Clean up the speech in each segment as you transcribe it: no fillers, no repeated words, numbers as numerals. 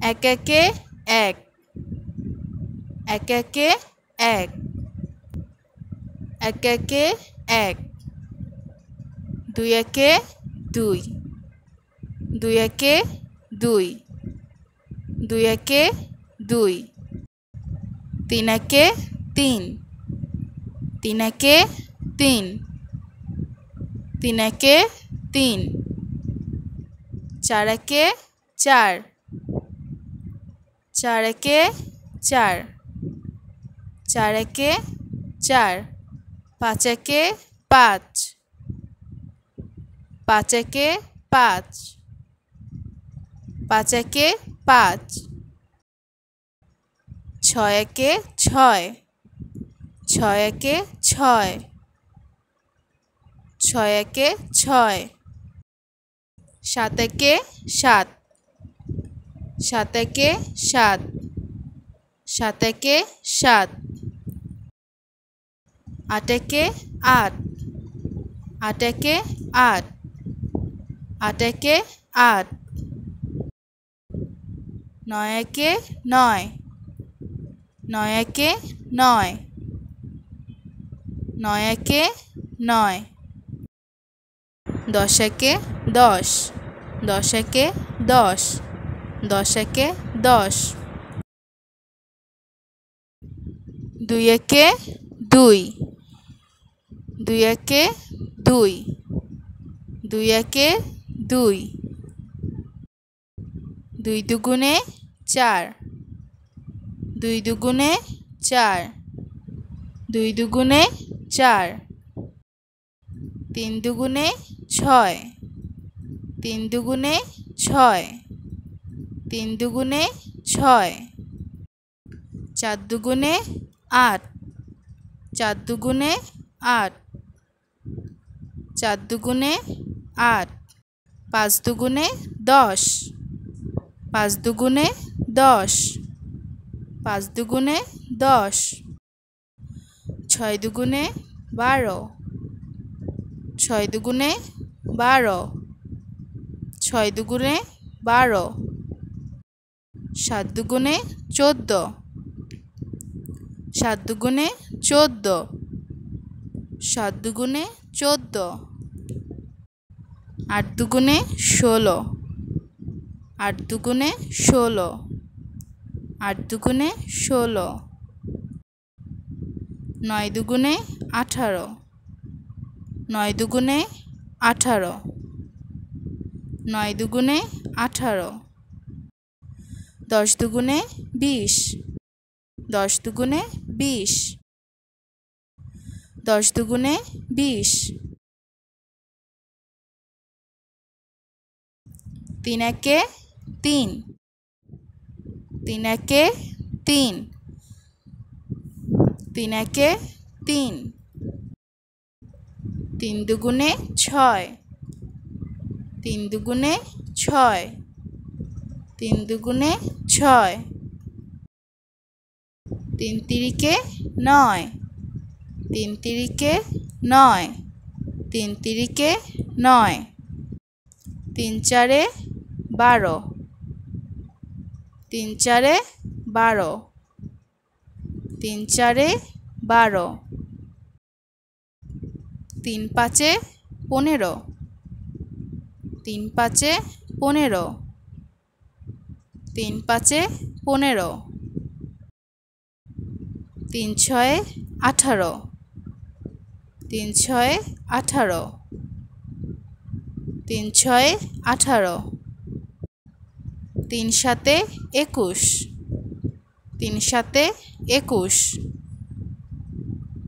এক একে এক, এক একে এক, এক একে এক, দুই একে দুই, দুই একে দুই, দুই একে দুই, তিন একে তিন, তিন একে তিন, তিন একে তিন, চার একে চার, চার একে চার, চার একে চার, পাঁচ একে পাঁচ, পাঁচ একে পাঁচ, পাঁচ একে পাঁচ, ছয় একে ছয়, ছয় একে ছয়, ছয় একে ছয়, সাত একে সাত, সাত একে সাত, সাত একে সাত, আট একে আট, আট একে আট, আট একে আট, নয় একে নয়, নয় একে নয়, নয় একে নয়, দশ একে দশ, দশ একে দশ, দশ একে দশ, দুই একে দুই, দুই একে দুই, দুই একে দুই, দুই দুগুণে চার, দুই দুগুণে চার, দুই দুগুণে চার, তিন দুগুণে ছয়, তিন দুগুণে ছয়, তিন দুগুণে ছয়, চার দুগুণে আট, চার দুগুণে আট, চার দুগুণে আট, পাঁচ দুগুণে দশ, পাঁচ দুগুণে দশ, পাঁচ দুগুণে দশ, ছয় দুগুণে বারো, ছয় দুগুণে বারো, ছয় দুগুণে বারো, সাত দুগুণে চোদ্দ, সাত দুগুণে চোদ্দ, সাত দুগুণে চোদ্দ, আট দুগুণে ষোলো, আট দুগুণে ষোলো, আট দুগুণে ষোলো, নয় দুগুণে আঠারো, নয় দুগুণে আঠারো, নয় দুগুণে আঠারো, দশ দুগুণে বিশ, দশ দুগুণে বিশ, দশ দুগুণে বিশ, তিন একে তিন, তিন একে তিন, তিন একে তিন, তিন দুগুণে ছয়, তিন দুগুণে ছয়, তিন দুগুণে ছয়, তিন তিরিকে নয়, তিন তিরিকে নয়, তিন তিরিকে নয়, তিন চারে বারো, তিন চারে বারো, তিন চারে বারো, তিন পাঁচে পনেরো, তিন পাঁচে পনেরো, তিন পাঁচে পনেরো, তিন ছয়ে আঠারো, তিন ছয়ে আঠারো, তিন ছয়ে আঠারো, তিন সাতে একুশ, তিন সাতে একুশ,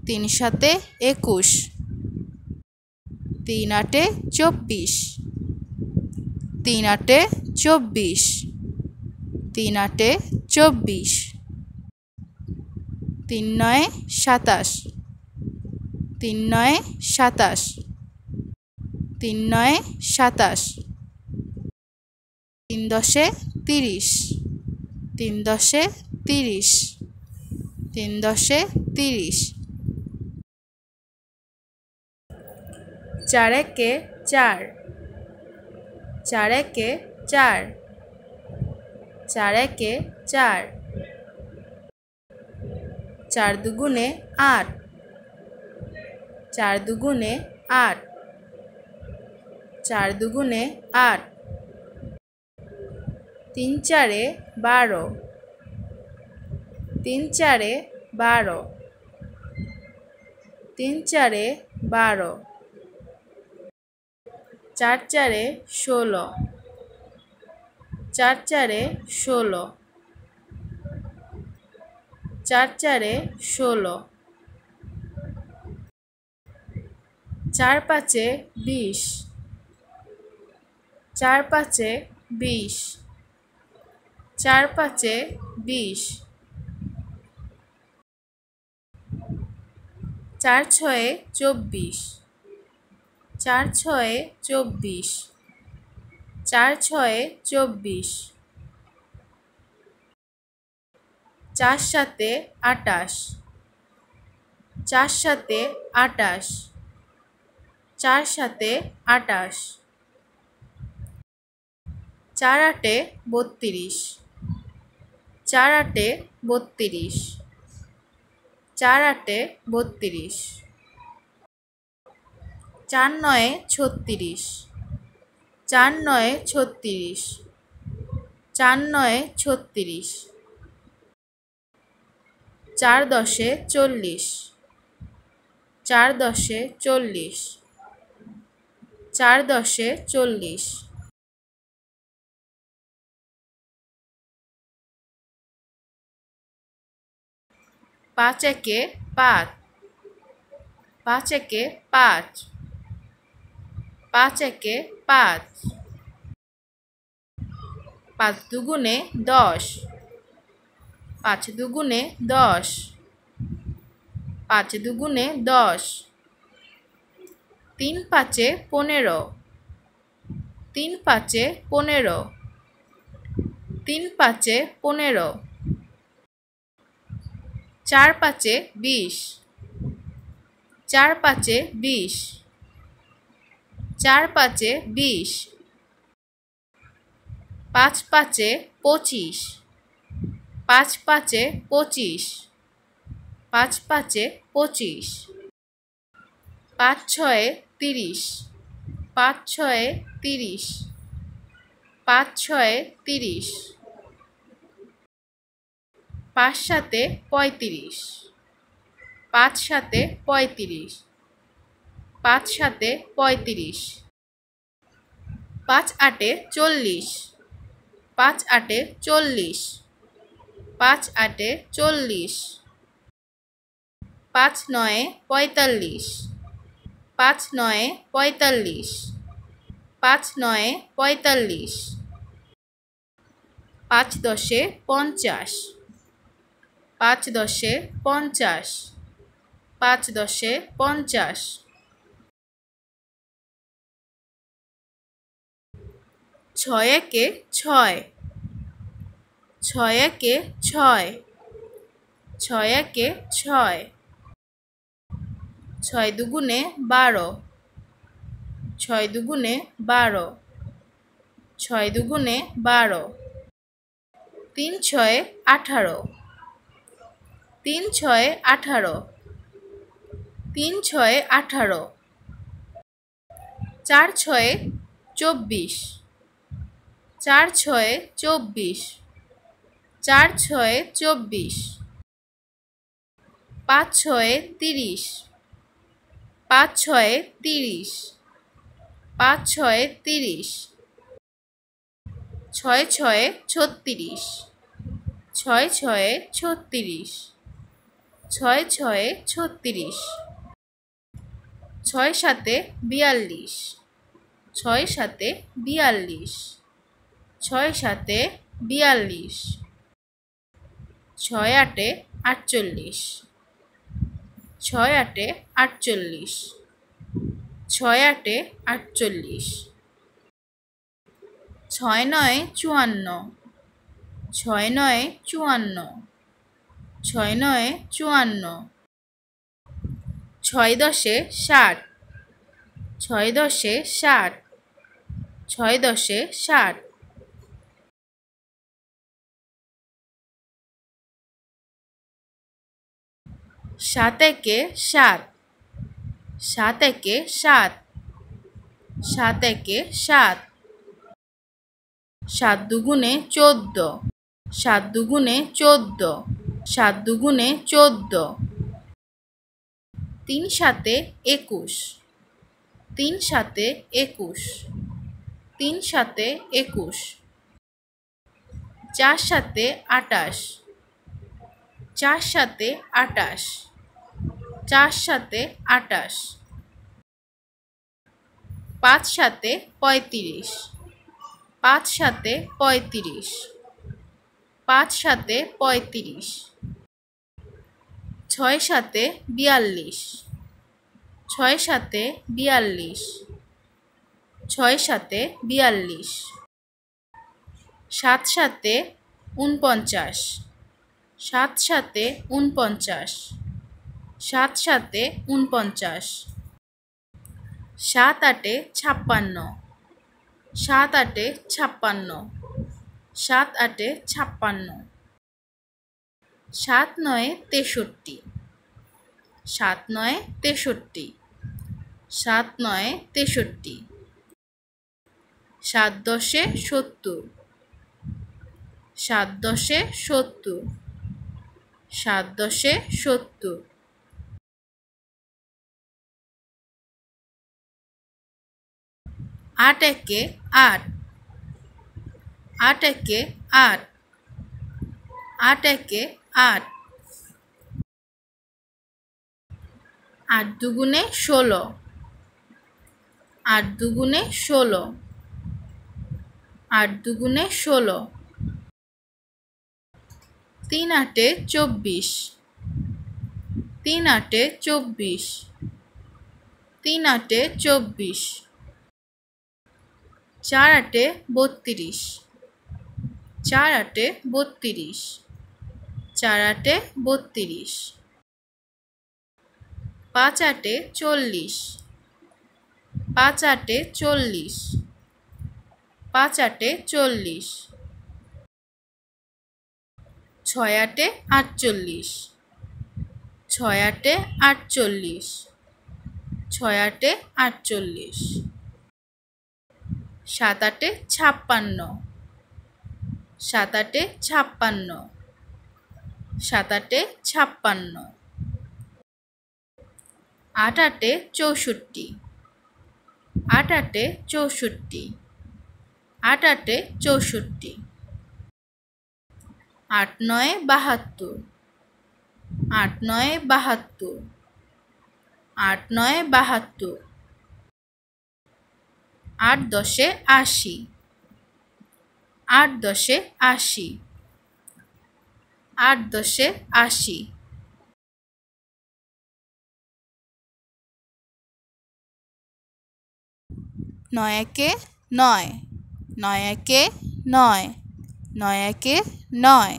তিন সাতে একুশ, তিন আটে চব্বিশ, তিন আটে চব্বিশ, তিন আটে চব্বিশ, তিন নয়ে সাতাশ, তিন নয়ে সাতাশ, তিন নয়ে সাতাশ, তিন দশে তিরিশ, তিন দশে তিরিশ, তিন দশে তিরিশ, চার একে চার, চার একে চার, চার একে চার, চার দুগুণে আট, চার দুগুণে আট, চার দুগুণে আট, তিন চারে 12, তিন চারে 12, তিন চারে 12, চার চারে 16, চার চারে 16, চার চারে 16, চার পাঁচে 20, চার পাঁচে 20, চার পাঁচে 20, চার ছয়ে 24, চার ছয়ে 24, চার ছয়ে 24, চার সাতে 28, চার সাতে 28, চার সাতে 28, চার আটে 32, চার আটে 32, চার আটে 32, চার নয়ে 36, চার নয়ে 36, চার নয়ে 36, চার দশে 40, চার দশে 40, চার দশে 40, পাঁচ একে 5, পাঁচ একে 5, পাঁচ একে 5, পাঁচ দুগুণে 10, পাঁচ দুগুণে 10, পাঁচ দুগুণে 10, তিন পাঁচে 15, তিন পাঁচে 15, তিন পাঁচে 15, চার পাঁচে 20, চার পাঁচে 20, চার পাঁচে 20, পাঁচ পাঁচে 25, পাঁচ পাঁচে 25, পাঁচ পাঁচে 25, পাঁচ ছয়ে 30, পাঁচ ছয়ে 30, পাঁচ ছয়ে 30, পাঁচ সাতে 35, পাঁচ সাতে 35, পাঁচ সাতে 35, পাঁচ আটে 40, পাঁচ আটে 40, পাঁচ আটে 40, পাঁচ নয়ে 45, পাঁচ নয়ে 45, পাঁচ নয়ে 45, পাঁচ দশে 50, পাঁচ দশে 50, পাঁচ দশে 50, ছয় একে 6, ছয় একে 6, ছয় একে 6, ছয় দুগুণে 12, ছয় দুগুণে 12, ছয় দুগুণে 12, তিন ছয়ে 18, তিন ছয়ে 18, তিন ছয়ে 18, চার ছয়ে 24, চার ছয়ে 24, চার ছয়ে 24, পাঁচ ছয়ে 30, পাঁচ ছয়ে 30, পাঁচ ছয়ে 30, ছয় ছয়ে 36, ছয় ছয়ে 36, ছয় ছয়ে 36, ছয় সাতে 42, ছয় সাতে 42, ছয় সাতে 42, ছয় আটে 48, ছয় আটে 48, ছয় আটে 48, ছয় নয় 54, ছয় নয় 54, ছয় নয় 54, ছয় দশে 60, ছয় দশে 60, ছয় দশে 60, সাত একে সাত, সাত একে সাত, সাত একে সাত। সাত দুগুণে 14, সাত দুগুণে 14, সাত দুগুণে 14। তিন সাতে 21, তিন সাতে 21, তিন সাতে 21। চার সাতে 28, চার সাতে 28, চার সাতে 28। পাঁচ সাতে 35, পাঁচ সাতে 35, পাঁচ সাতে 35। ছয় সাতে 42, ছয় সাতে 42, ছয় সাতে 42। সাত সাতে 49, সাত সাতে 49, সাত সাতে 49। সাত আটে 56, সাত আটে 56, সাত আটে 56। সাত নয়ে 63, সাত নয়ে 63, সাত নয়ে 63। সাত দশে 70, সাত দশে 70, সাত দশে 70। আট একে 8, আট একে 8, আট একে 8। আট দুগুণে 16, আট দুগুণে 16, আট দুগুণে 16। তিন আটে 24, তিন আটে 24, তিন আটে 24। চার আটে 32, চার আটে 32, চার আটে 32। পাঁচ আটে 40, পাঁচ আটে 40, পাঁচ আটে 40। ছয় আটে 48, ছয় আটে 48, ছয় আটে 48। সাত আটে 56, সাত আটে 56, সাত আটে 56। আট আটে 64, আট আটে 64, আট আটে 64। আট নয়ে 72, আট নয়ে 72, আট নয়ে 72। আট দশে 80, আট দশে 80, আট দশে 80। নয় একে 9, নয় একে 9, নয় একে 9।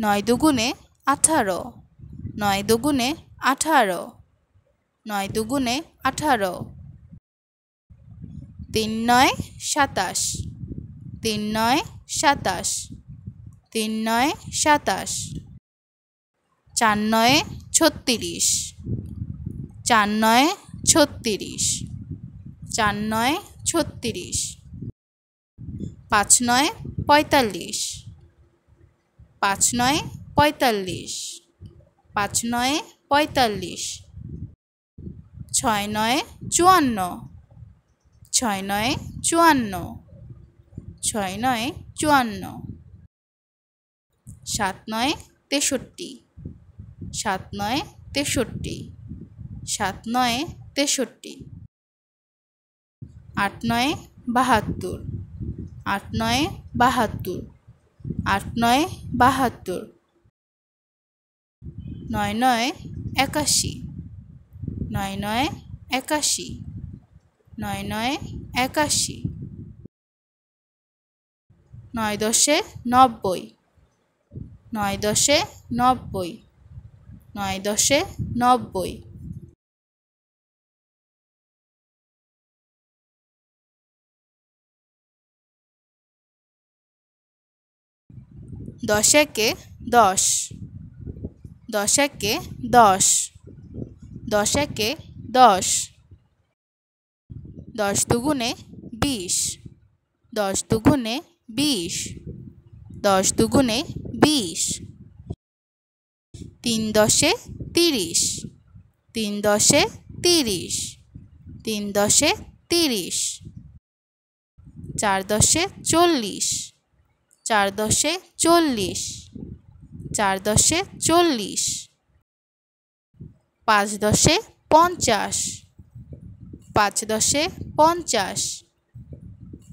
নয় দুগুণে 18, নয় দুগুণে 18, নয় দুগুণে 18। তিন নয় 27, তিন নয় 27, তিন নয় 27। চার নয়ে 36, চার নয়ে 36, চার নয় 36। পাঁচ নয় 45, পাঁচ নয় 45, পাঁচ নয় 45। ছয় নয় 54, ছয় নয় 54, ছয় নয় 54। সাত নয় 63, সাত নয় 63, সাত নয় 63। আট নয় 72, আট নয় 72, আট নয় 72। নয় নয় 81, নয় নয় 81, নয় নয় 81। নয় দশে 90, নয় দশে 90, নয় দশে 90। দশ একে 10, দশ একে 10, 10 একে 10, 10 দুগুণে 20, 10 দুগুণে 20, 10 দুগুণে 20, 3 দশে 30, 3 দশে 30, 3 দশে 30, 4 দশে 40, 4 দশে 40, 4 দশে 40, 5 দশে 50, 5 দশে 50,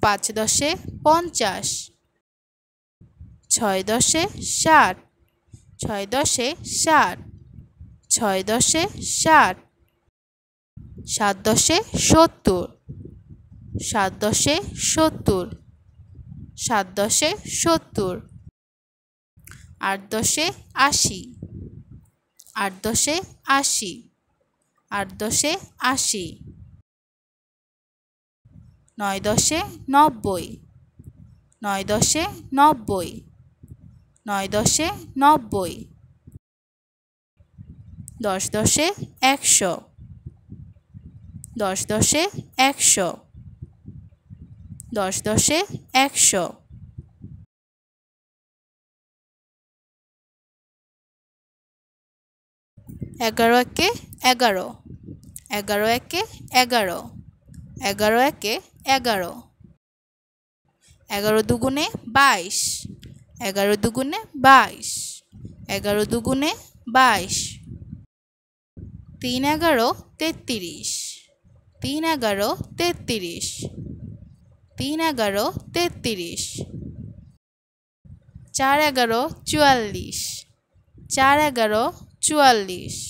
5 দশে 50, 6 দশে 60, 6 দশে 60, 6 দশে 60, 7 দশে 70, 7 দশে 70, 7 দশে 70, 8 দশে 80, 8 দশে 80, 8 দশে 80, 9 দশে 90, 9 দশে 90, 9 দশে 90, 10 দশে 100, 10 দশে 100, 10 দশে 100, 11 একে 11, 11 একে 11, 11 একে 11, 11 দুগুণে 22, 11 দুগুণে 22, 11 দুগুণে 22, 3 11 33, 3 11 33, 3 11 33, 4 11 44, 4 11 44,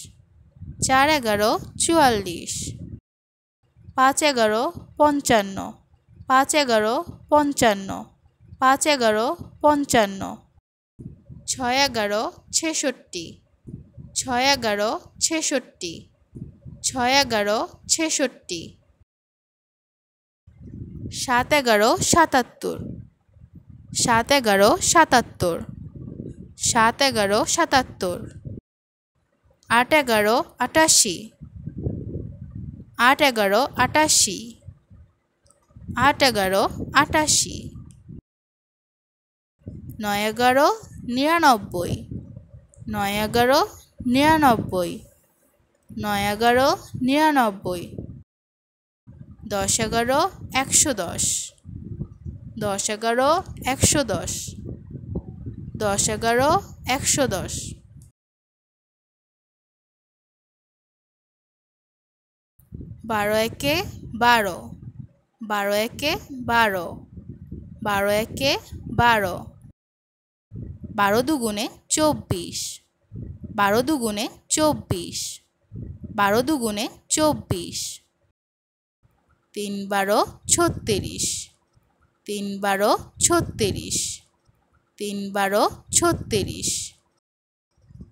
4 11 44, 5 11 55, 5 11 55, 5 11 55, 6 11 66, 6 11 66, 6 11 66, 7 11 77, 7 11 77, 7 11 77, 8 11 88, 8 11 88, 8 11 88, 9 11 99, 9 11 99, 9 11 99, 10 11 110, 10 11 110, 10 11 110, 12 একে 12, 12 একে 12, 12 একে 12, 12 দুগুণে 24, 12 দুগুণে 24, 12 দুগুণে 24, 3 12 36, 3 12 36, 3 12 36,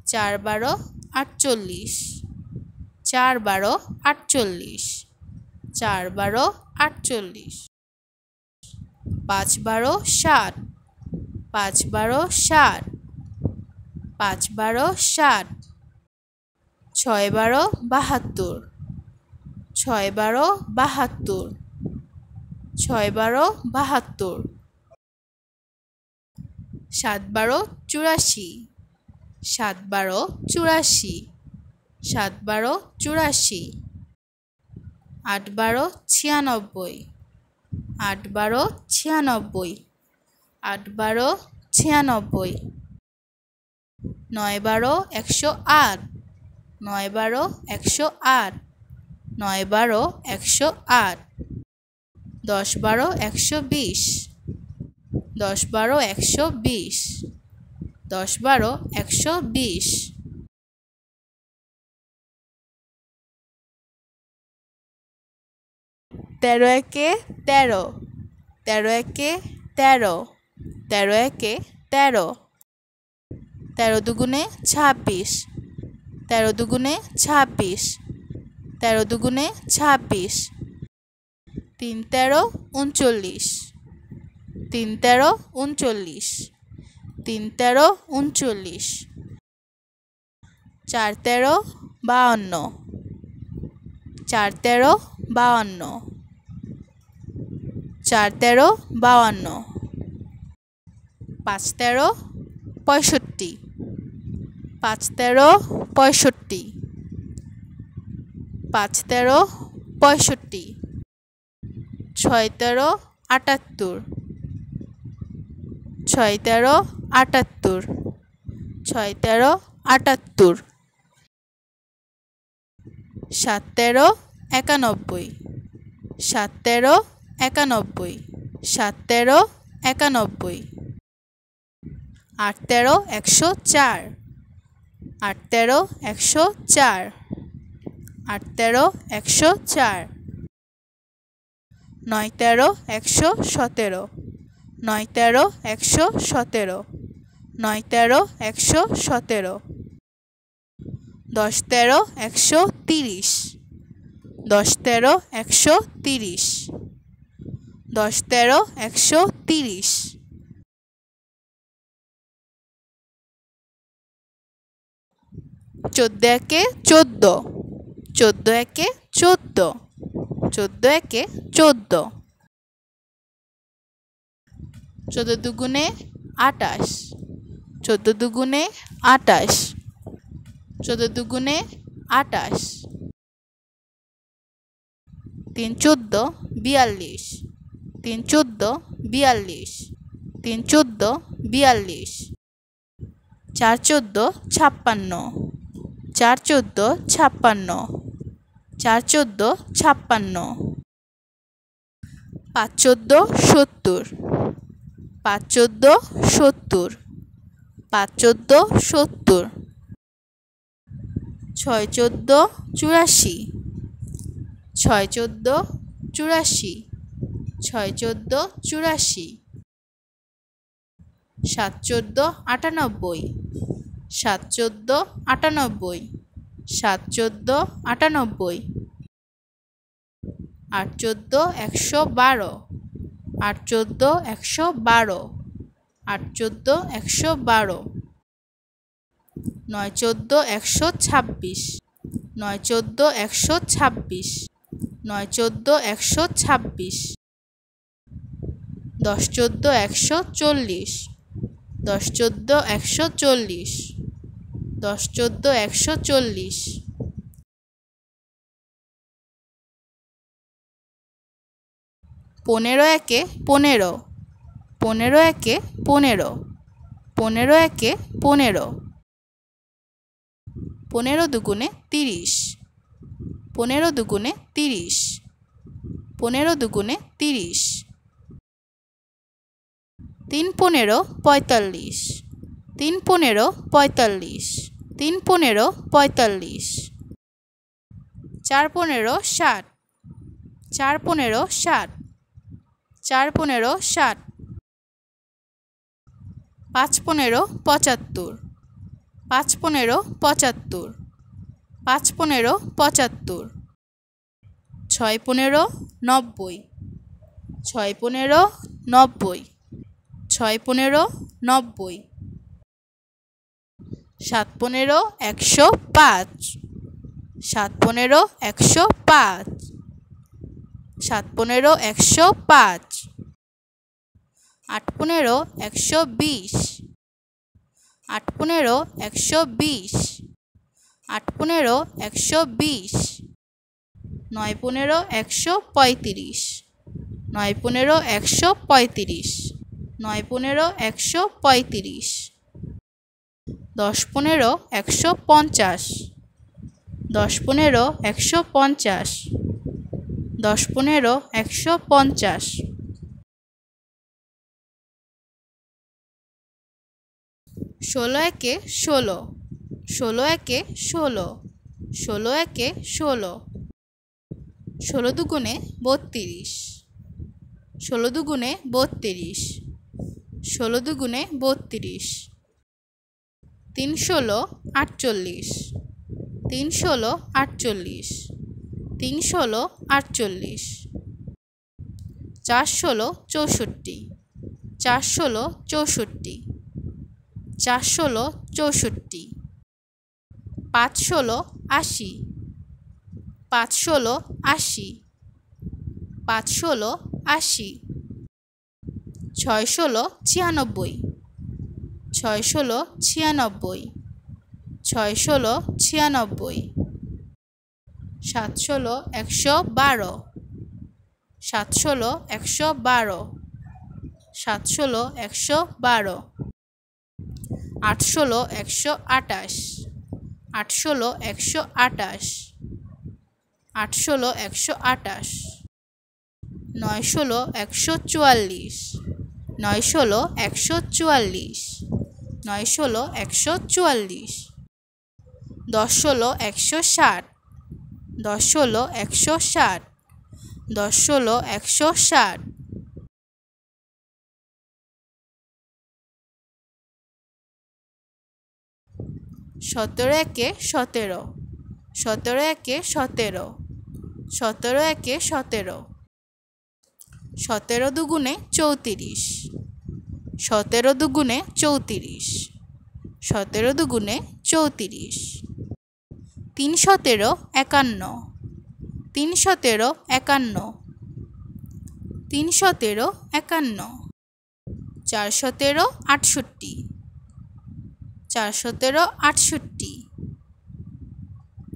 4 12 48, 4 12 48, 4 12 48, 5 12 60, 5 12 60, 5 12 60, 6 12 72, 6 12 72, 6 12 72, 7 12 84, 7 12 84, 7 12 84, 8 12 96, 8 12 96, 8 12 96, 9 12 108, 9 12 108, 9 12 108, 10 12 120, 10 12 120, 10 12 120, 13 একে 13, 13 একে 13, 13 একে 13, 13 দুগুণে 26, 13 দুগুণে 26, 13 দুগুণে 26, 3 13 39, 3 13 39, 3 13 39, চার তেরো 52, চার তেরো 52, চার তেরো 52, পাঁচ তেরো 65, পাঁচ তেরো 65, পাঁচ তেরো 65, ছয় তেরো 78, ছয় তেরো 78, ছয় তেরো 78, সাত তেরো 91, সাত তেরো 91, সাত তেরো 91, আট তেরো 104, আট তেরো 104, আট তেরো 104, নয় তেরো 117, নয় তেরো 117, নয় তেরো 117, দশ তেরো 130, দশ তেরো 130, দশ তেরো 130, চোদ্দো একে 14, চোদ্দো একে 14, চোদ্দো একে 14, চোদ্দো দুগুণে 28, চোদ্দো দুগুণে 28, চোদ্দো দুগুণে 28, তিন চোদ্দো 42, তিন চোদ্দো 42, তিন চোদ্দো 42, চার চোদ্দো 56, চার চোদ্দো 56, চার চোদ্দো 56, পাঁচ চোদ্দো 70, পাঁচ চোদ্দো 70, পাঁচ চোদ্দো 70, ছয় চোদ্দো 84, ছয় চোদ্দো 84, ছয় চোদ্দো 84, সাত চোদ্দো 98, সাত চোদ্দো 98, সাত চোদ্দো 98, আট চোদ্দো 112, আট চোদ্দো 112, আট চোদ্দো 112, নয় চোদ্দো 126, নয় চোদ্দো 126, নয় চোদ্দো 126, দশ চোদ্দো 140, দশ চোদ্দো 140, দশ চোদ্দো 140, পনেরো একে 15, পনেরো একে 15, পনেরো একে 15, পনেরো দুগুণে 30, পনেরো দুগুণে 30, পনেরো দুগুণে 30, তিন পনেরো 45, তিন পনেরো 45, তিন পনেরো 45, চার পনেরো 60, চার পনেরো 60, চার পনেরো 60, পাঁচ পনেরো 75, পাঁচ পনেরো 75, পাঁচ পনেরো 75, ছয় পনেরো 90, ছয় পনেরো 90, ছয় পনেরো 90, সাত পনেরো 105, সাত পনেরো 105, সাত পনেরো 105, আট পনেরো 120, আট পনেরো 120, আট পনেরো 120, নয় পনেরো 135, নয় পনেরো 135, নয় পনেরো 135, দশ পনেরো 150, দশ পনেরো 150, দশ পনেরো 150, ষোলো একে 16, ষোলো একে 16, ষোলো একে 16, ষোলো দুগুণে 32, ষোলো দুগুণে 32, ষোলো দুগুণে 32, তিন ষোলো 48, তিন ষোলো 48, তিন ষোলো 48, চার ষোলো 64, চার ষোলো 64, চার ষোলো 64, পাঁচ ষোলো আশি, পাঁচ ষোলো আশি, পাঁচ ষোলো আশি। ছয় ষোলো ছিয়ানব্বই, ছয় ষোলো ছিয়ানব্বই, ছয় ষোলো ছিয়ানব্বই। সাত ষোলো 112, সাত ষোলো 112, সাত ষোলো 112। আট ষোলো 128, আট ষোলো 128, আট ষোলো 128। নয় ষোলো 144, নয় ষোলো 144, নয় ষোলো 144। দশ ষোলো 160, দশ ষোলো 160, দশ ষোলো 160। সতেরো একে 17, সতেরো একে 17, সতেরো একে 17। সতেরো দুগুণে 34, সতেরো দুগুণে 34, সতেরো দুগুণে 34। তিন সতেরো 51, তিন সতেরো 51, তিন সতেরো 51। চার সতেরো 68, চার সতেরো 68,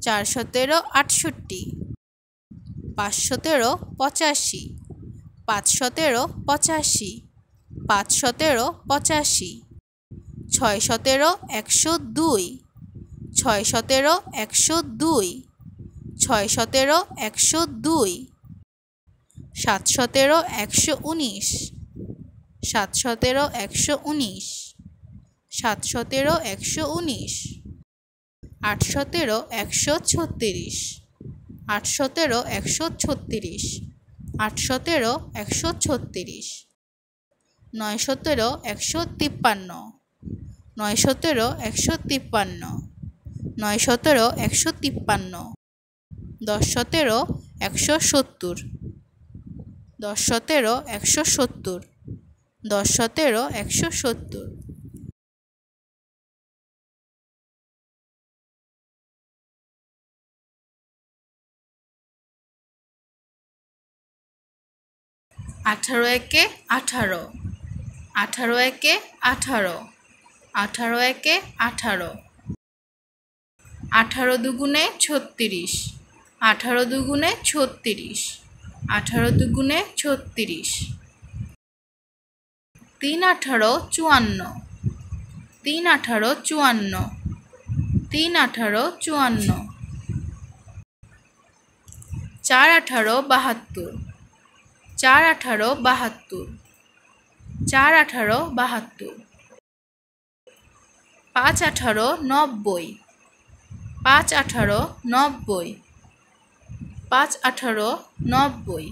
চার সতেরো 68। পাঁচ সতেরো 85, পাঁচ সতেরো 85, পাঁচ সতেরো 85। ছয় সতেরো 102, ছয় সতেরো 102, ছয় সতেরো 102। সাত সতেরো 119, সাত সতেরো 119, সাত সতেরো 119। আট সতেরো 136, আট সতেরো 136, আট সতেরো 136। নয় সতেরো 153, নয় সতেরো 153, নয় সতেরো 153। দশ সতেরো 170, দশ সতেরো 170, দশ সতেরো 170। আঠারো একে 18, আঠারো একে 18, আঠারো একে 18। আঠারো দুগুণে 36, আঠারো দুগুণে 36, আঠারো দুগুণে 36। তিন আঠারো 54, তিন আঠারো 54, তিন আঠারো 54। চার আঠারো 72, চার আঠারো 72, চার আঠারো 72। পাঁচ আঠারো 90, পাঁচ আঠারো 90, পাঁচ আঠারো 90।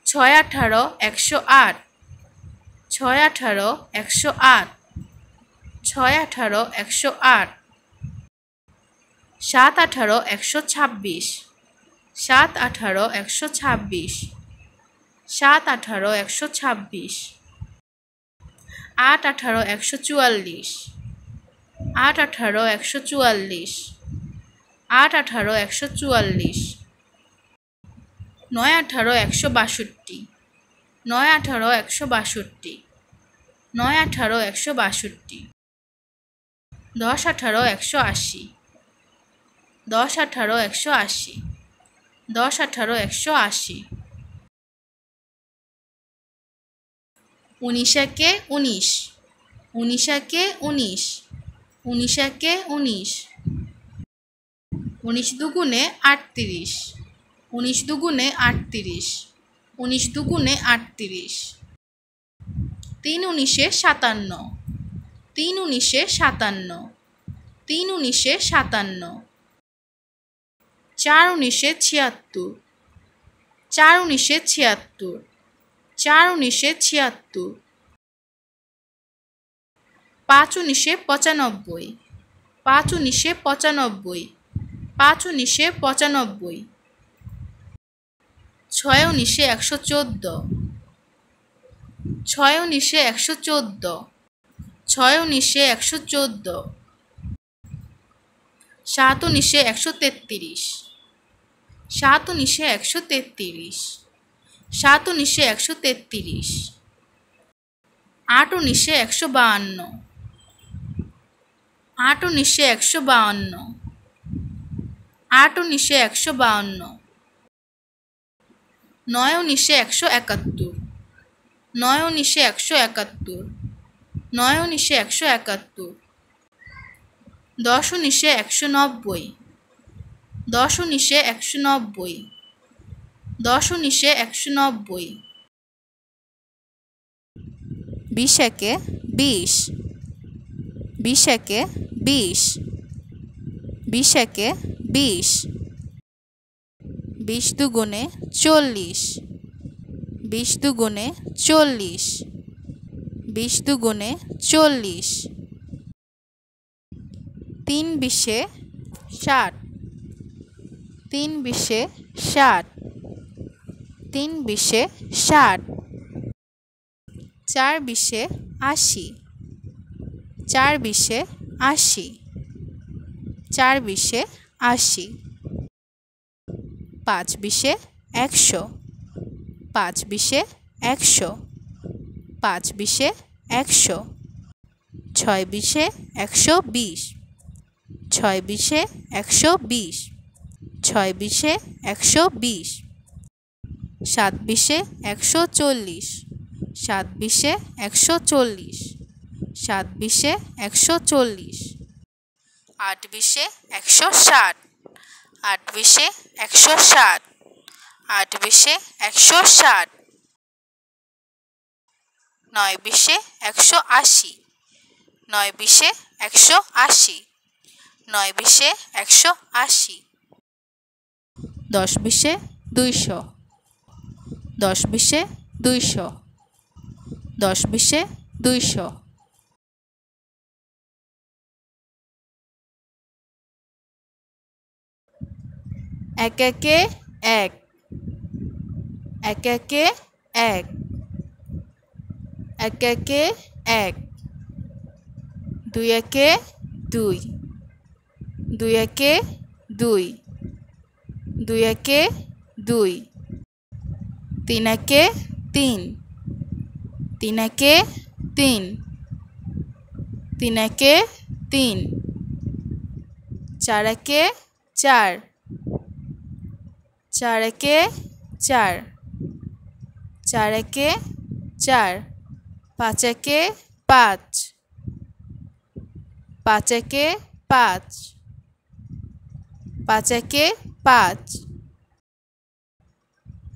ছয় আঠারো 108, ছয় আঠারো 108, ছয় আঠারো 108। সাত আঠারো 126, সাত আঠারো 126, সাত আঠারো 126। আট আঠারো 144, আট আঠারো 144, আট আঠারো 144। নয় আঠারো 162, নয় আঠারো 162, নয় আঠারো 162। দশ আঠারো 180, দশ আঠারো 180, দশ আঠারো 180। উনিশ একে 19, উনিশ একে 19, উনিশ একে 19। উনিশ দুগুণে 38, উনিশ দুগুণে 38, উনিশ দুগুণে 38। তিন উনিশে 57, তিন উনিশে 57, তিন উনিশে 57। চার উনিশে 76, চার উনিশে 76, চার উনিশে 76। পাঁচ উনিশে 95, পাঁচ উনিশে 95, পাঁচ উনিশে 95। ছয় উনিশে 114, ছয় উনিশে 114, ছয় উনিশে 114। সাত উনিশে 133, সাত উনিশে 133, সাত উনিশে 133, আট উনিশে 152, আট উনিশে 152, আট উনিশে 152, নয় উনিশে 171, নয় উনিশে 171, নয় উনিশে 171, দশ উনিশে 190, দশ উনিশে 190, দশ উনিশে 190, বিশ একে 20, বিশ একে 20, বিশ একে 20, 20 দুগুণে 40, 20 দুগুণে 40, 20 দুগুণে 40, তিন বিশে 60, তিন বিশে 60, তিন বিশে 60, চার বিশে 80, চার বিশে 80, চার বিশে 80, পাঁচ বিশে 100, পাঁচ বিশে 100, পাঁচ বিশে 100, ছয় বিশে 120, ছয় বিশে 120, ছয় বিশে 120, সাত বিশে 140, সাত বিশে 140, সাত বিশে 140, আট বিশে 160, আট বিশে 160, আট বিশে 160, নয় বিশে 180, নয় বিশে 180, নয় বিশে 180, দশ বিশে 200, দশ বিশে 200, দশ বিশে 200, এক একে 1, এক একে 1, এক একে 1, দুই একে 2, দুই একে 2, দুই একে 2, তিন একে 3, তিন একে 3, তিন একে 3, চার একে 4, চার একে 4, চার একে 4, পাঁচ একে 5, পাঁচ একে 5, পাঁচ একে 5,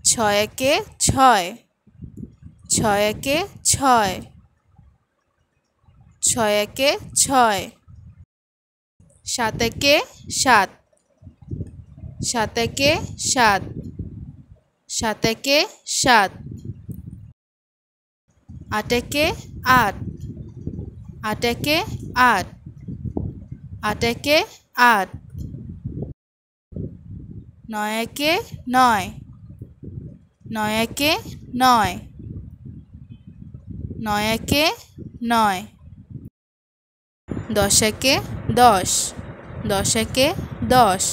ছয় একে 6, ছয় একে 6, ছয় একে 6, সাত একে 7, সাত একে 7, সাত একে 7, আট একে 8, আট একে 8, আট একে 8, নয় একে 9, নয় একে 9, নয় একে 9, দশ একে 10, দশ একে 10,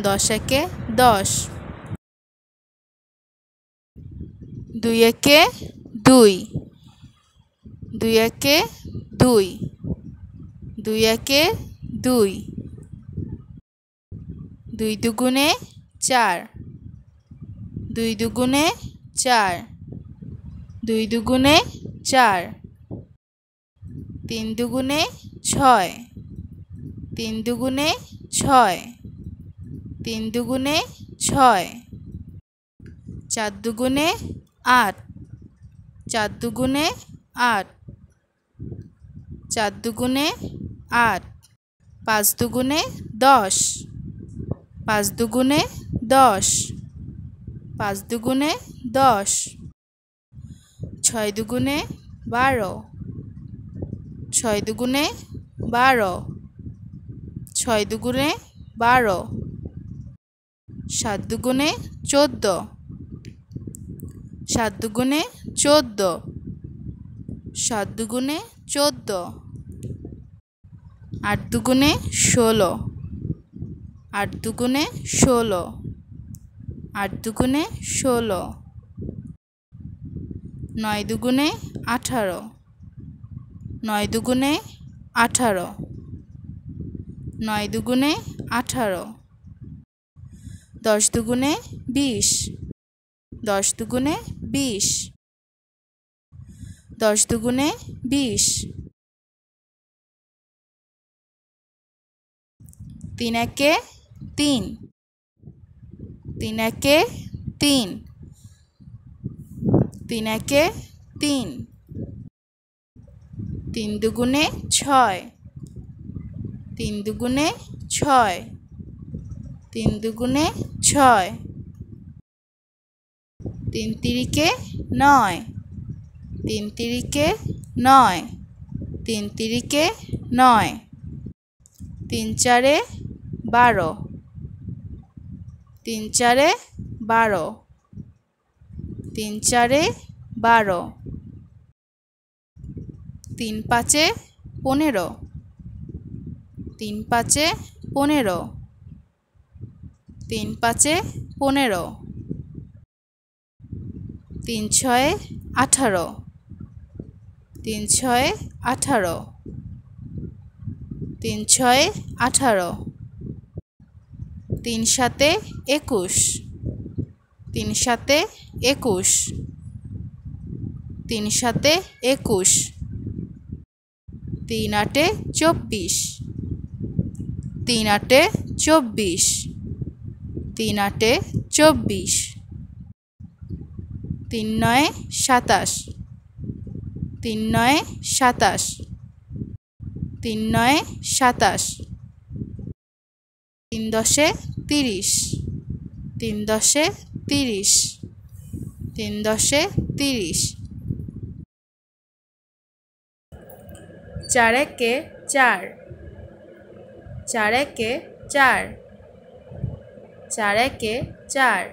দশ একে 10, দুই একে 2, দুই একে 2, দুই একে 2, দুই দুগুণে 4, দুই দুগুণে 4, দুই দুগুণে 4, তিন দুগুণে 6, তিন দুগুণে 6, তিন দুগুণে 6, চার দুগুণে 8, চার দুগুণে 8, চার দুগুণে 8, পাঁচ দুগুণে 10, পাঁচ দুগুণে 10, পাঁচ দুগুণে 10, ছয় দুগুণে 12, ছয় দুগুণে 12, ছয় দুগুণে 12, সাত দুগুণে 14, সাত দুগুণে 14, সাত দুগুণে 14, আট দুগুণে 16, আট দুগুণে 16, আট দুগুণে 16, নয় দুগুণে 18, নয় দুগুণে 18, নয় দুগুণে 18, 10 দুগুণে 20, 10 দুগুণে 20, 10 দুগুণে 20, 3 একে 3, 3 একে 3, 3 একে 3, 3 দুগুণে 6, 3 দুগুণে 6, 3 দুগুণে 6, 3 তিরিকে 9, 3 তিরিকে 9, 3 তিরিকে 9, 3 চারে 12, 3 চারে 12, 3 চারে 12, 3 পাঁচে 15, 3 পাঁচে 15, 3 পাঁচে 15, 3 ছয়ে 18, 3 ছয়ে 18, 3 ছয়ে 18, 3 সাতে 21, 3 সাতে 21, 3 সাতে 21, 3 আটে 24, 3 আটে 24, 3 আটে 24, 3 নয়ে 27, 3 নয়ে 27, 3 নয়ে 27, 3 দশে 30, 3 দশে 30, 3 দশে 30, 4 একে 4, 4 একে 4, 4 একে 4,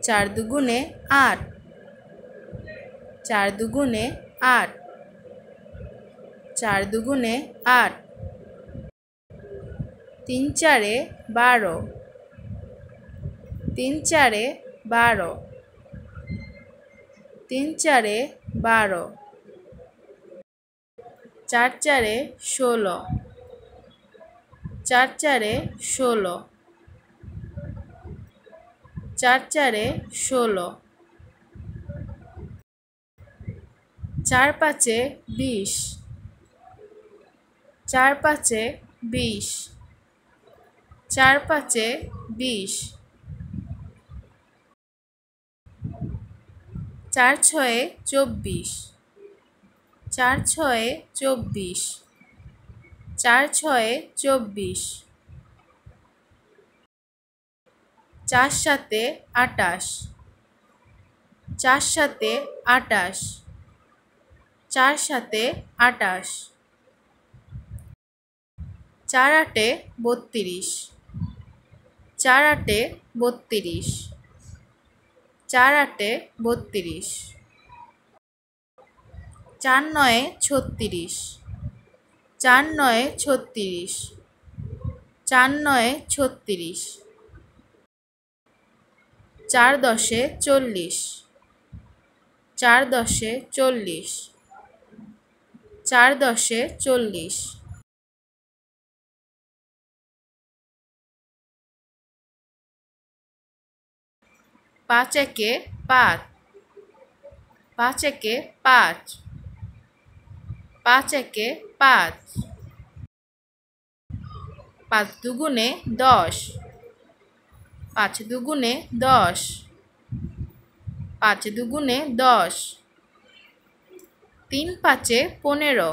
4 দুগুণে 8, 4 দুগুণে 8, 4 দুগুণে 8, 3 চারে 12, 3 চারে 12, 3 চারে 12, 4 চারে 16, 4 চারে 16, 4 চারে 16, 4 পাঁচে 20, 4 পাঁচে 20, 4 পাঁচে 20, 4 ছয়ে 24, 4 ছয়ে 24, 4 ছয়ে 24, 4 সাতে 28, 4 সাতে 28, 4 সাতে 28, 4 আটে 32, 4 আটে 32, 4 আটে 32, 4 নয়ে 36, 4 নয়ে 36, 4 নয়ে 36, 4 দশে 40, 4 দশে 40, 4 দশে 40, 5 একে 5, 5 একে 5, 5 একে 5, 5 দুগুণে 10, 5 দুগুণে 10, 5 দুগুণে 10, 3 পাঁচে 15,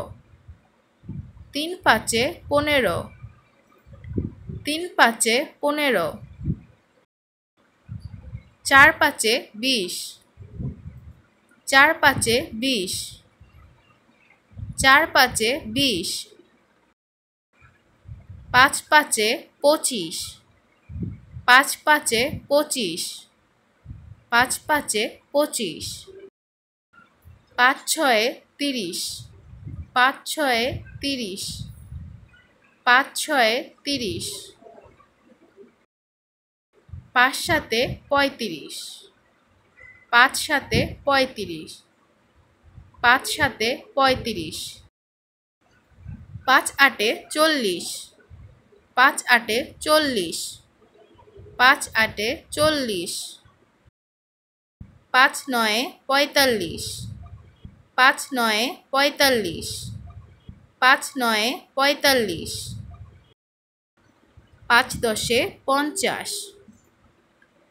3 পাঁচে 15, 3 পাঁচে 15, 4 পাঁচে 20, 4 পাঁচে 20, 4 পাঁচে 20, 5 পাঁচে 25, 5 পাঁচে 25, 5 পাঁচে 25, 5 ছয়ে 30, 5 ছয়ে 30, পাঁচ ছয়ে 30, পাঁচ সাতে 35, পাঁচ সাতে 35, পাঁচ সাতে 35, পাঁচ আটে 40, পাঁচ আটে 40, পাঁচ আটে 40, পাঁচ নয়ে 45, পাঁচ নয়ে 45, পাঁচ নয়ে 45, পাঁচ দশে 50,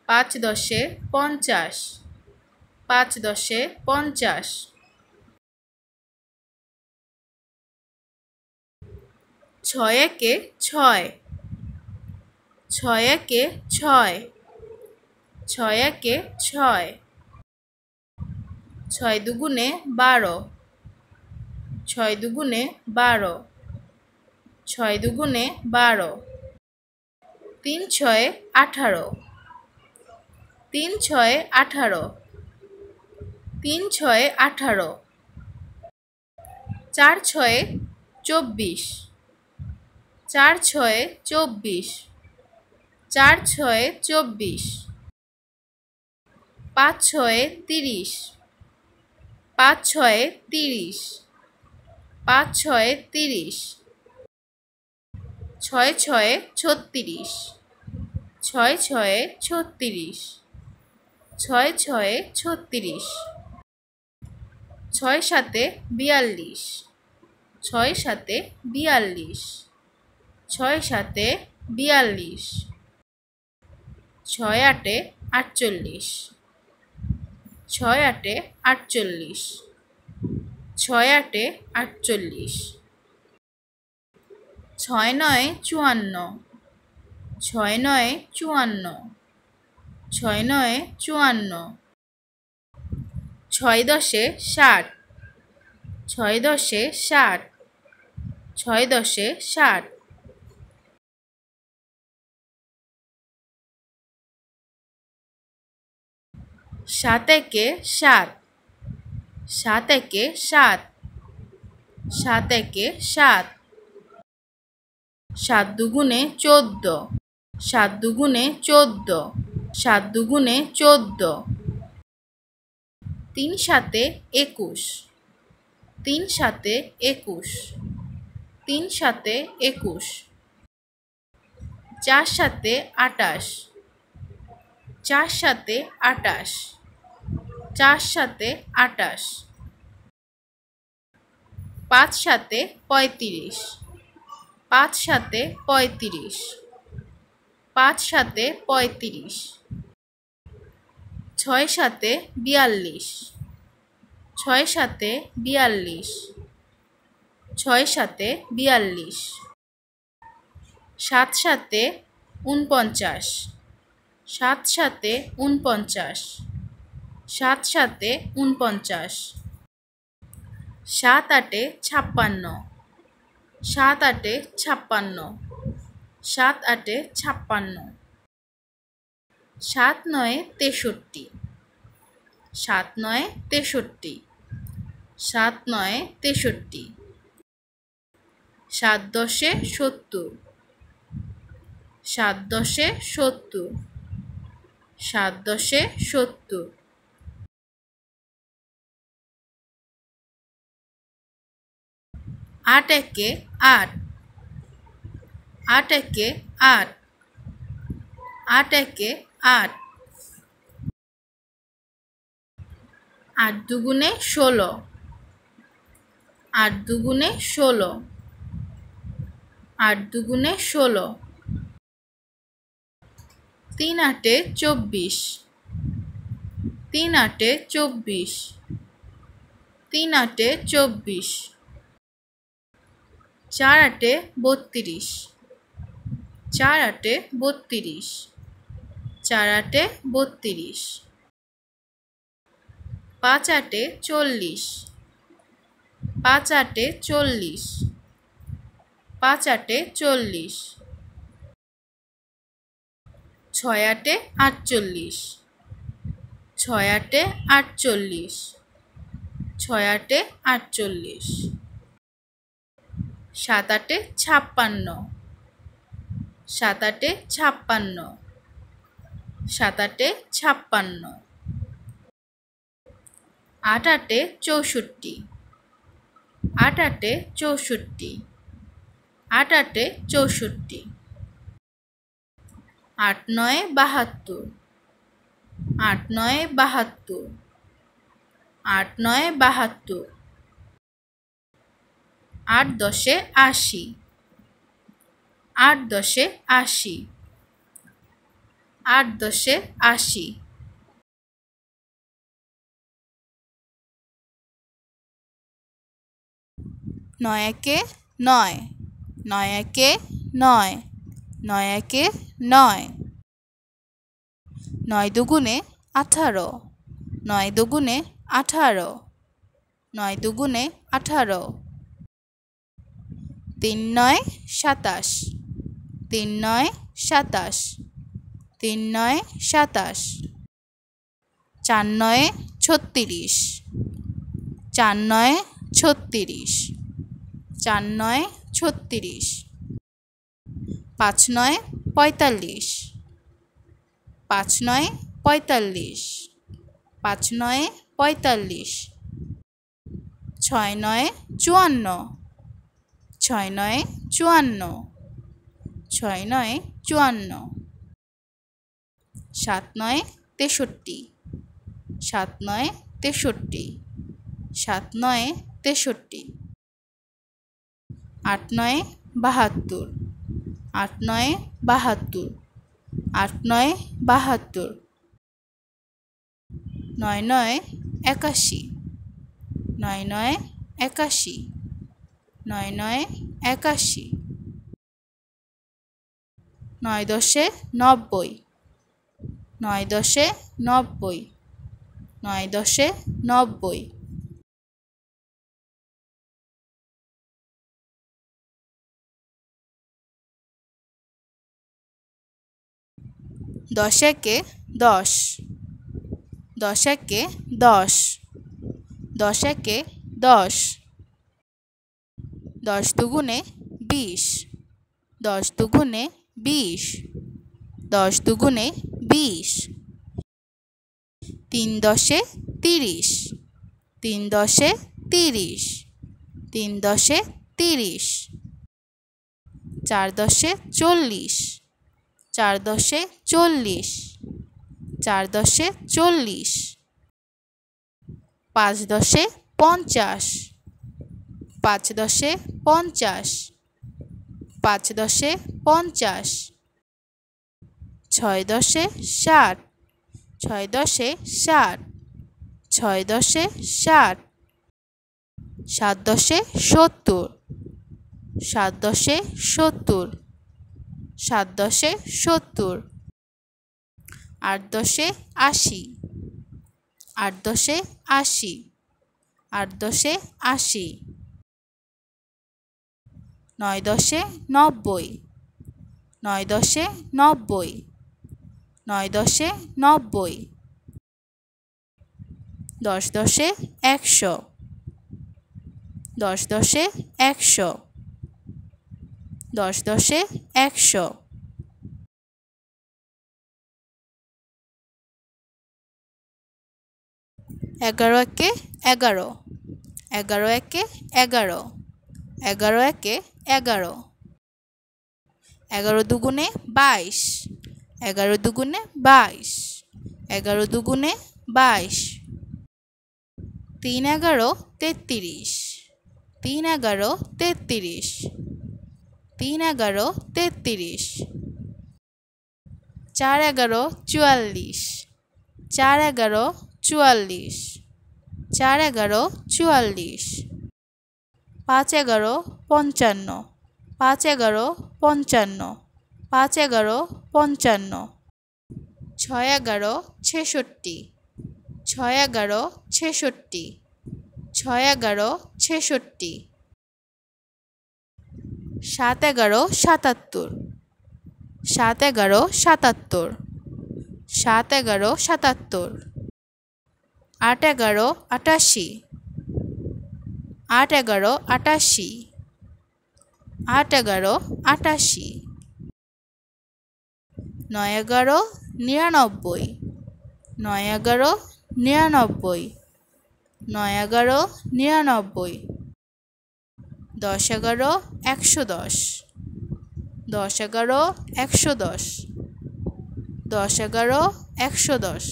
পাঁচ দশে 50, পাঁচ দশে 50, ছয় একে 6, ছয় একে 6, ছয় একে 6, ছয় দুগুণে 12, ছয় দুগুণে 12, ছয় দুগুণে 12, তিন ছয়ে 18, তিন ছয়ে 18, তিন ছয়ে 18, চার ছয়ে 24, চার ছয়ে 24, চার ছয়ে 24, পাঁচ ছয়ে 30, পাঁচ ছয়ে 30, পাঁচ ছয়ে 30, ছয় ছয়ে 36, ছয় ছয়ে 36, ছয় ছয়ে 36, ছয় সাতে 42, ছয় সাতে 42, ছয় সাতে 42, ছয় আটে 48, ছয় আটে 48, ছয় আটে 48, ছয় নয় 54, ছয় নয় 54, ছয় নয় 54, ছয় দশে 60, ছয় দশে 60, ছয় দশে 60, সাত একে 7, সাত একে 7, সাত একে 7, সাত দুগুণে 14, সাত দুগুণে 14, সাত দুগুণে 14, তিন সাতে 21, তিন সাতে 21, তিন সাতে 21, চার সাতে 28, চার সাতে 28, চার সাতে 28, পাঁচ সাতে 35, পাঁচ সাতে 35, পাঁচ সাতে 35, ছয় সাতে 42, ছয় সাতে 42, ছয় সাতে 42, সাত সাতে 49, সাত সাতে 49, সাত সাতে 49, সাত আটে 56, সাত আটে 56, সাত আটে 56, সাত নয়ে 63, সাত নয়ে 63, সাত নয়ে 63, সাত দশে 70, সাত দশে 70, সাত দশে 70, আট একে 8, আট একে 8, আট একে 8, আট দুগুণে 16, আট দুগুণে 16, আট দুগুণে 16, তিন আটে 24, তিন আটে 24, তিন আটে 24, চার আটে 32, চার আটে 32, চার আটে 32, পাঁচ আটে 40, পাঁচ আটে 40, পাঁচ আটে 40, ছয় আটে 48, ছয় আটে 48, ছয় আটে 48, সাত আটে ছাপ্পান্ন, সাত আটে ছাপ্পান্ন, সাত আটে ছাপ্পান্ন। আট আটে চৌষট্টি, আট আটে চৌষট্টি, আট আটে চৌষট্টি। আট নয় বাহাত্তর, আট নয় বাহাত্তর, আট নয় বাহাত্তর। আট দশে আশি, আট দশে আশি, আট দশে আশি। নয় একে নয়, নয় একে নয়, নয় একে নয়। নয় দুগুণে আঠারো, নয় দুগুণে আঠারো, নয় দুগুণে আঠারো। তিন নয় সাতাশ, তিন নয় সাতাশ, তিন নয় সাতাশ। চার নয় ছত্রিশ, চার নয় ছত্রিশ, চার নয় ছত্রিশ। পাঁচ নয় পঁয়তাল্লিশ, পাঁচ নয় পঁয়তাল্লিশ, পাঁচ নয় পঁয়তাল্লিশ। ছয় নয় চুয়ান্ন, ছয় নয় চুয়ান্ন, ছয় নয় চুয়ান্ন। সাত নয় তেষট্টি, সাত নয় তেষট্টি, সাত নয় তেষট্টি। আট নয় বাহাত্তর, আট নয় বাহাত্তর, আট নয় বাহাত্তর। নয় নয় একাশি, নয় নয় একাশি, নয় নয় একাশি। নয় দশে নব্বই, নয় দশে নব্বই, নয় দশে নব্বই। দশ একে দশ, দশ একে দশ, দশ একে দশ। দশ দুগুণে বিশ, দশ দুগুণে বিশ, দশ দুগুণে বিশ। তিন দশে তিরিশ, তিন দশে তিরিশ, তিন দশে তিরিশ। চার দশে চল্লিশ, চার দশে চল্লিশ, চার দশে চল্লিশ। পাঁচ দশে পঞ্চাশ, পাঁচ দশে পঞ্চাশ, পাঁচ দশে পঞ্চাশ। ছয় দশে ষাট, ছয় দশে ষাট, ছয় দশে ষাট। সাত দশে সত্তর, সাত দশে সত্তর, সাত দশে সত্তর। আট দশে আশি, আট দশে আশি, আট দশে আশি। নয় দশে নব্বই, নয় দশে নব্বই, নয় দশে নব্বই। দশ দশে একশো, দশ দশে একশো, দশ দশে একশো। এগারো একে এগারো, এগারো একে এগারো, এগারো একে এগারো। এগারো দুগুণে বাইশ, এগারো দুগুণে বাইশ, এগারো দুগুণে বাইশ। তিন এগারো তেত্রিশ, তিন এগারো তেত্রিশ, তিন এগারো তেত্রিশ। চার এগারো চুয়াল্লিশ, চার এগারো চুয়াল্লিশ, চার এগারো চুয়াল্লিশ। পাঁচ এগারো পঞ্চান্ন, পাঁচ এগারো পঞ্চান্ন, পাঁচ এগারো পঞ্চান্ন। ছয় এগারো ছেষট্টি, ছয় এগারো ছেষট্টি, ছয় এগারো ছেষট্টি। সাত এগারো সাতাত্তর, সাত এগারো সাতাত্তর, সাত এগারো সাতাত্তর। আট এগারো আটাশি, আট এগারো আটাশি, আট এগারো আটাশি, নয় এগারো নিরানব্বই, নয় এগারো নিরানব্বই, নয় এগারো নিরানব্বই, দশ এগারো একশো দশ, দশ এগারো একশো দশ, দশ এগারো একশো দশ,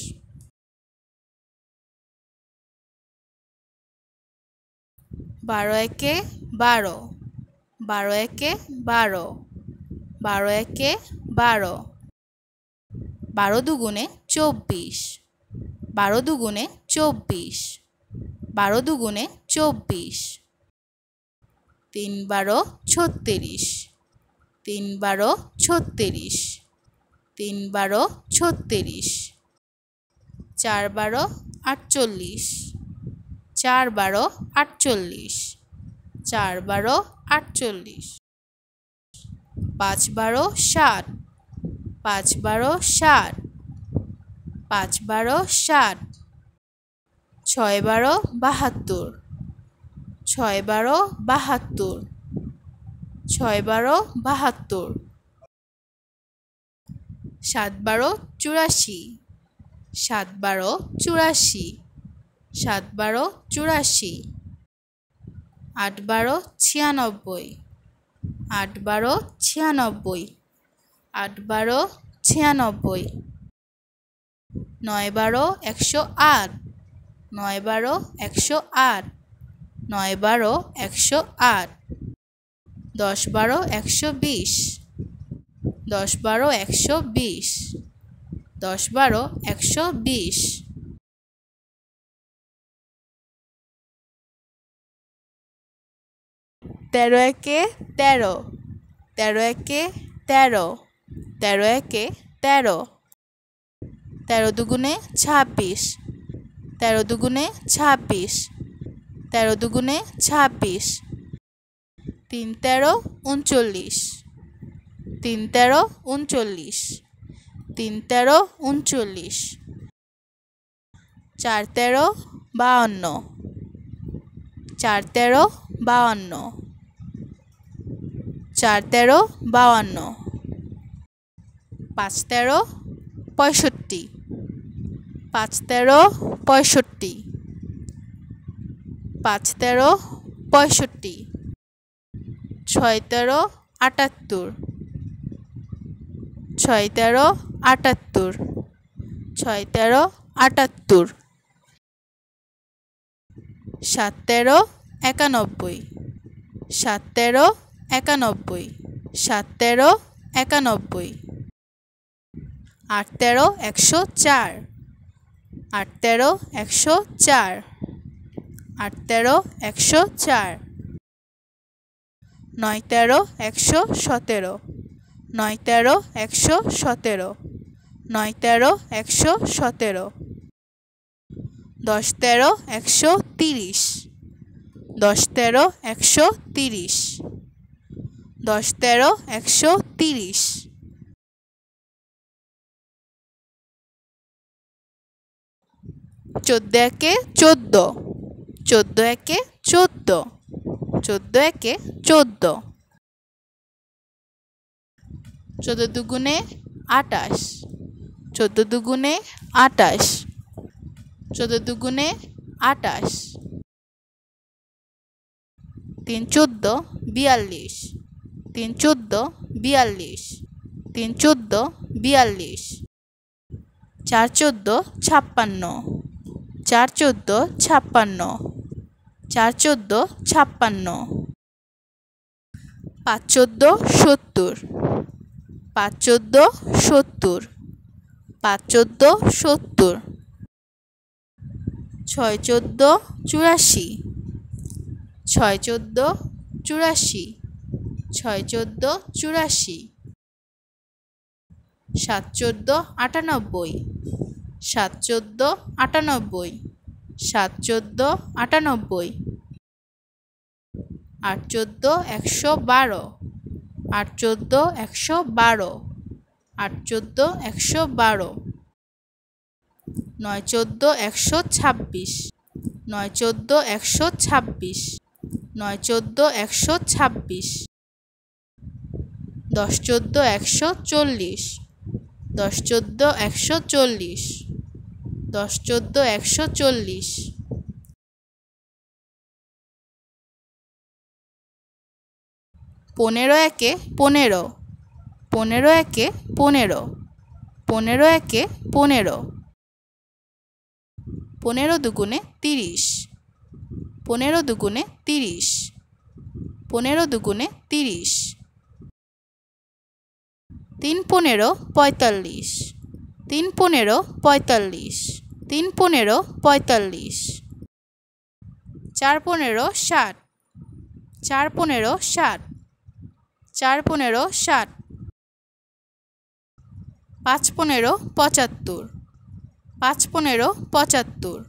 বারো একে বারো, বারো একে বারো, বারো একে বারো, বারো দুগুণে চব্বিশ, বারো দুগুণে চব্বিশ, বারো দুগুণে চব্বিশ, তিন বারো ছত্রিশ, তিন বারো ছত্রিশ, তিন বারো ছত্রিশ, চার বারো আটচল্লিশ, চার বারো আটচল্লিশ, চার বারো আটচল্লিশ, পাঁচ বারো ষাট, পাঁচ বারো ষাট, পাঁচ বারো ষাট, ছয় বারো বাহাত্তর, ছয় বারো বাহাত্তর, ছয় বারো বাহাত্তর, সাত বারো চুরাশি, সাত বারো চুরাশি, সাত বারো চুরাশি, আট বারো ছিয়ানব্বই, আট বারো ছিয়ানব্বই, আট বারো ছিয়ানব্বই, নয় বারো একশো আট, নয় বারো একশো আট, নয় বারো একশো আট, দশ বারো একশো বিশ, দশ বারো একশো বিশ, দশ বারো একশো বিশ, তেরো একে তেরো, তেরো একে তেরো, তেরো একে তেরো, তেরো দুগুণে ছাব্বিশ, তেরো দুগুণে ছাব্বিশ, তেরো দুগুণে ছাব্বিশ, তিন তেরো উনচল্লিশ, তিন তেরো উনচল্লিশ, তিন তেরো উনচল্লিশ, চার তেরো বাহান্ন, চার তেরো বাহান্ন, চার তেরো বাহান্ন, পাঁচ তেরো পঁয়ষট্টি, পাঁচ তেরো পঁয়ষট্টি, পাঁচ তেরো পঁয়ষট্টি, ছয় তেরো আটাত্তর, ছয় তেরো আটাত্তর, ছয় তেরো আটাত্তর, সাত তেরো একানব্বই, সাত তেরো একানব্বই, সাত তেরো একানব্বই, আট তেরো একশো চার, আট তেরো একশো চার, আট তেরো একশো চার, নয় তেরো একশো সতেরো, নয় তেরো একশো সতেরো, নয় তেরো একশো সতেরো, দশ তেরো একশো তিরিশ, দশ তেরো একশো তিরিশ, দশ তেরো একশো তিরিশ, চোদ্দো একে চোদ্দো, চোদ্দো একে চোদ্দো, চোদ্দো একে চোদ্দো, চোদ্দো দুগুণে আটাশ, চোদ্দো দুগুণে আটাশ, চোদ্দো দুগুণে আটাশ, তিন চোদ্দো বিয়াল্লিশ, তিন চোদ্দো বিয়াল্লিশ, তিন চোদ্দো বিয়াল্লিশ, চার চোদ্দো ছাপ্পান্ন, চার চোদ্দো ছাপ্পান্ন, চার চোদ্দো ছাপ্পান্ন, পাঁচ চোদ্দো সত্তর, পাঁচ চোদ্দো সত্তর, পাঁচ চোদ্দো সত্তর, ছয় চোদ্দো চুরাশি, ছয় চোদ্দো চুরাশি, ছয় চোদ্দো চুরাশি, সাত চোদ্দো আটানব্বই, সাত চোদ্দো আটানব্বই, সাত চোদ্দো আটানব্বই, আট চোদ্দো একশো বারো, আট চোদ্দো একশো বারো, আট চোদ্দো একশো বারো, নয় চোদ্দো একশো ছাব্বিশ, নয় চোদ্দো একশো ছাব্বিশ, নয় চোদ্দো একশো ছাব্বিশ, 10 14 140, 10 14 140, 10 14 140। 15 একে 15, 15 একে 15, 15 একে 15, 15 দুগুণে 30, 15 দুগুণে 30, 15 দুগুণে 30। 3 15 45, 3 15 45, 3 15 45। 4 15 60, 4 15 60, 4 15 60। 5 15 75, 5 15 75,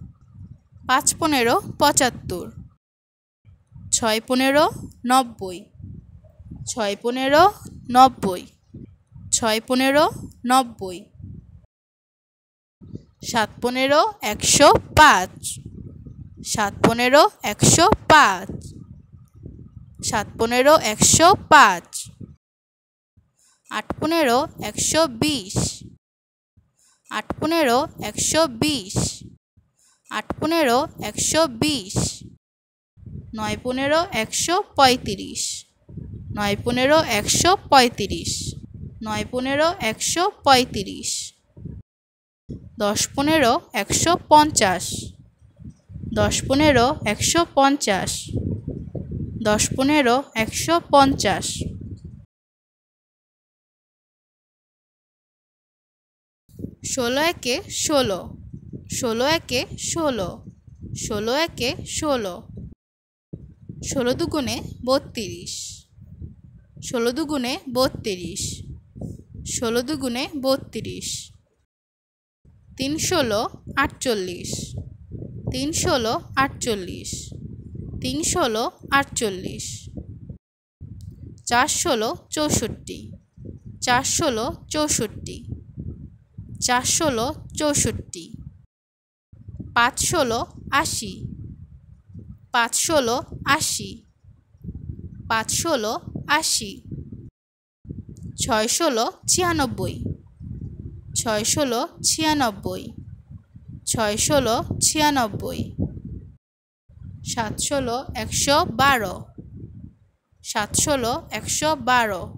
5 15 75। 6 15 90, 6 15 90, 6 15 90। 7 15 105, 7 15 105, 7 15 105। 8 15 120, 8 15 120, 8 15 120। 9 15 135, 9 15 135, 9 15 135। 10 15 150, 10 15 150, 10 15 150। 16 একে 16, 16 একে 16, 16 একে 16। 16 দুগুণে 32, 16 দুগুণে 32, 16 দুগুণে 32। 3 16 48, 3 16 48, 3 16 48। 4 16 64, 4 16 64, 4 16 64। 5 16 80, 5 16 80, 5 16 80। 6 16 96, 6 16 96, 6 16 96। 7 16 112, 7 16 112,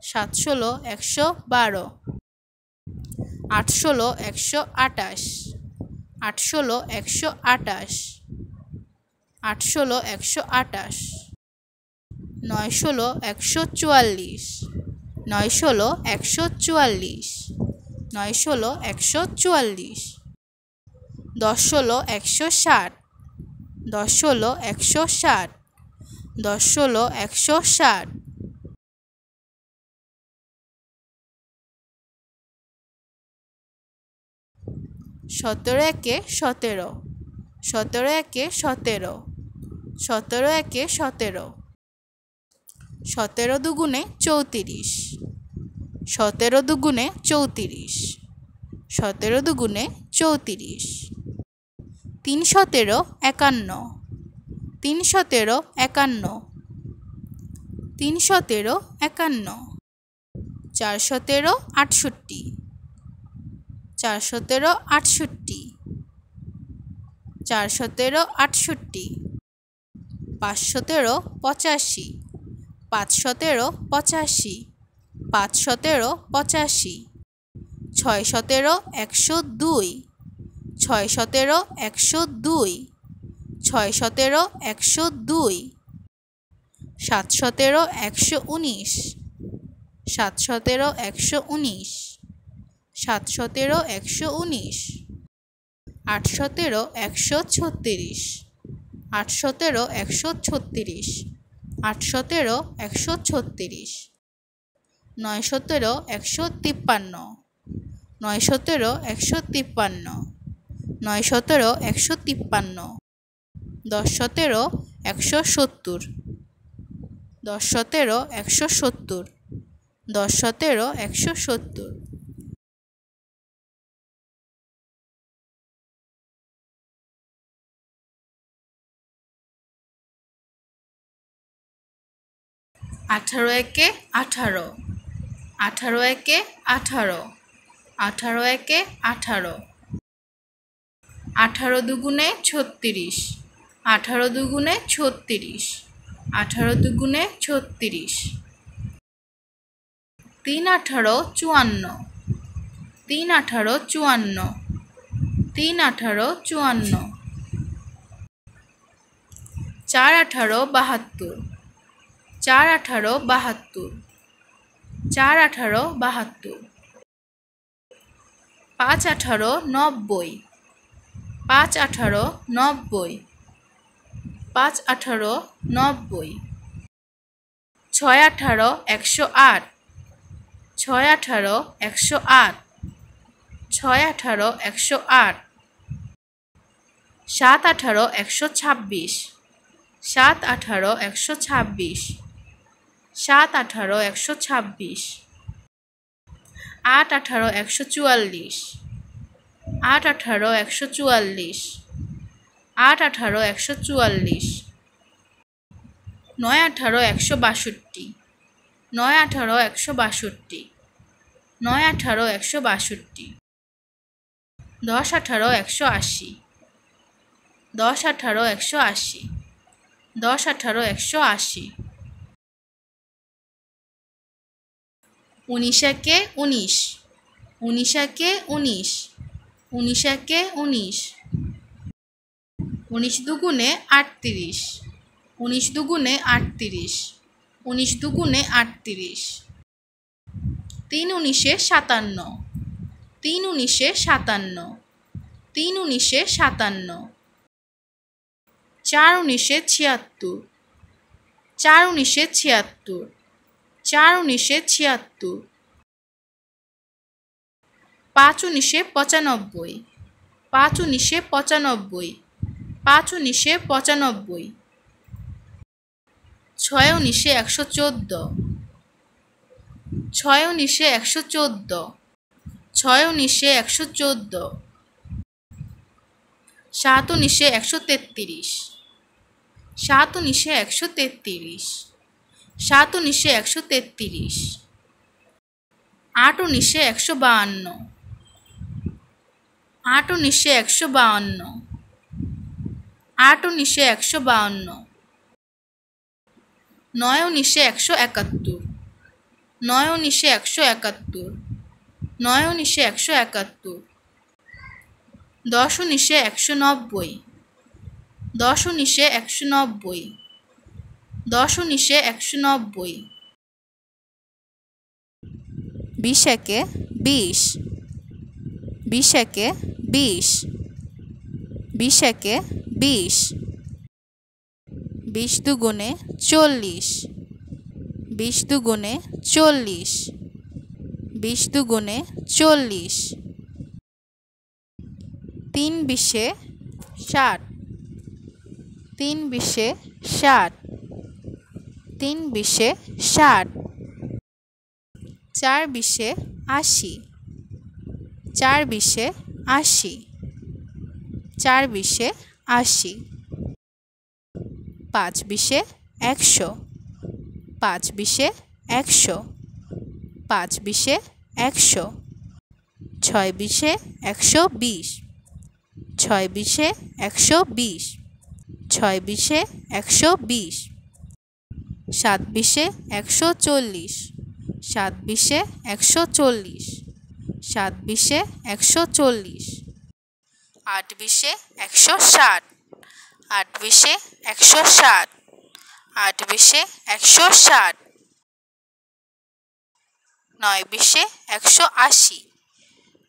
7 16 112। 8 16 128, 8 16 128, 8 16 128। 9 16 144, 9 16 144, 9 16 144। 10 16 160, 10 16 160, 10 16 160। 17 একে 17, 17 একে 17, 17 একে 17। 17 দুগুণে 34, 17 দুগুণে 34, 17 দুগুণে 34। 3 17 51, 3 17 51, 3 17 51। 4 17 68, 4 17 68, 4 17 68। 5 17 85, 5 17 85, 5 17 85। 6 17 102, 6 17 102, 6 17 102। 7 17 119, 7 17 119, 7 17 119। 8 17 136, 8 17 136, 8 17 136। 9 17 153, 9 17 153, 9 17 153। 10 17 170, 10 17 170, 10 17 170। 18 একে 18, 18 একে 18, 18 একে 18, 18 দুগুণে 36, 18 দুগুণে 36, 18 দুগুণে 36, 3 18 54, 3 18 54, 3 18 54, 4 18 72, 4 18 72, 4 18 72, 5 18 90, 5 18 90, 5 18 90, 6 18 108, 6 18 108, 6 18 108, 7 18 126, 7 18 126, 7 18 126, 8 18 144, 8 18 144, 8 18 144, 9 18 162, 9 18 162, 9 18 162, 10 18 180, 10 18 180, 10 18 180, 19 একে 19, 19 একে 19, 19 একে 19, 19 দুগুণে 38, 19 দুগুণে 38, 19 দুগুণে 38, 3 19 57, 3 19 57, 3 19 57, 4 19 76, 4 19 76, 4 19 76, 5 19 95, 5 19 95, 5 19 95, 6 19 114, 6 19 114, 6 19 114, 7 19 133, 7 19 133, 7 19 133, 8 19 152, 8 19 152, 8 19 152, 9 19 171, 9 19 171, 9 19 171, 10 19 190, 10 19 190, 10 19 190, 20 একে 20, 20 একে 20, 20 একে 20, 20 দুগুণে 40, 20 দুগুণে 40, 20 দুগুণে 40, 3 20 60, 3 20 60, 3 20 60, 4 20 80, 4 20 80, 4 20 80, 5 20 100, 5 20 100, 5 20 100, 6 20 120, 6 20 120, 6 20 120, 7 20 140, 7 20 140, 7 20 140, 8 20 160, 8 20 160, 8 20 160, 9 20 180,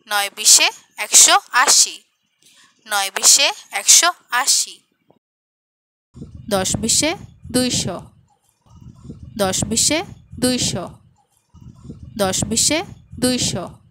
9 20 180, 9 20 180, 10 20 200, 10 20 200, 10 20 200,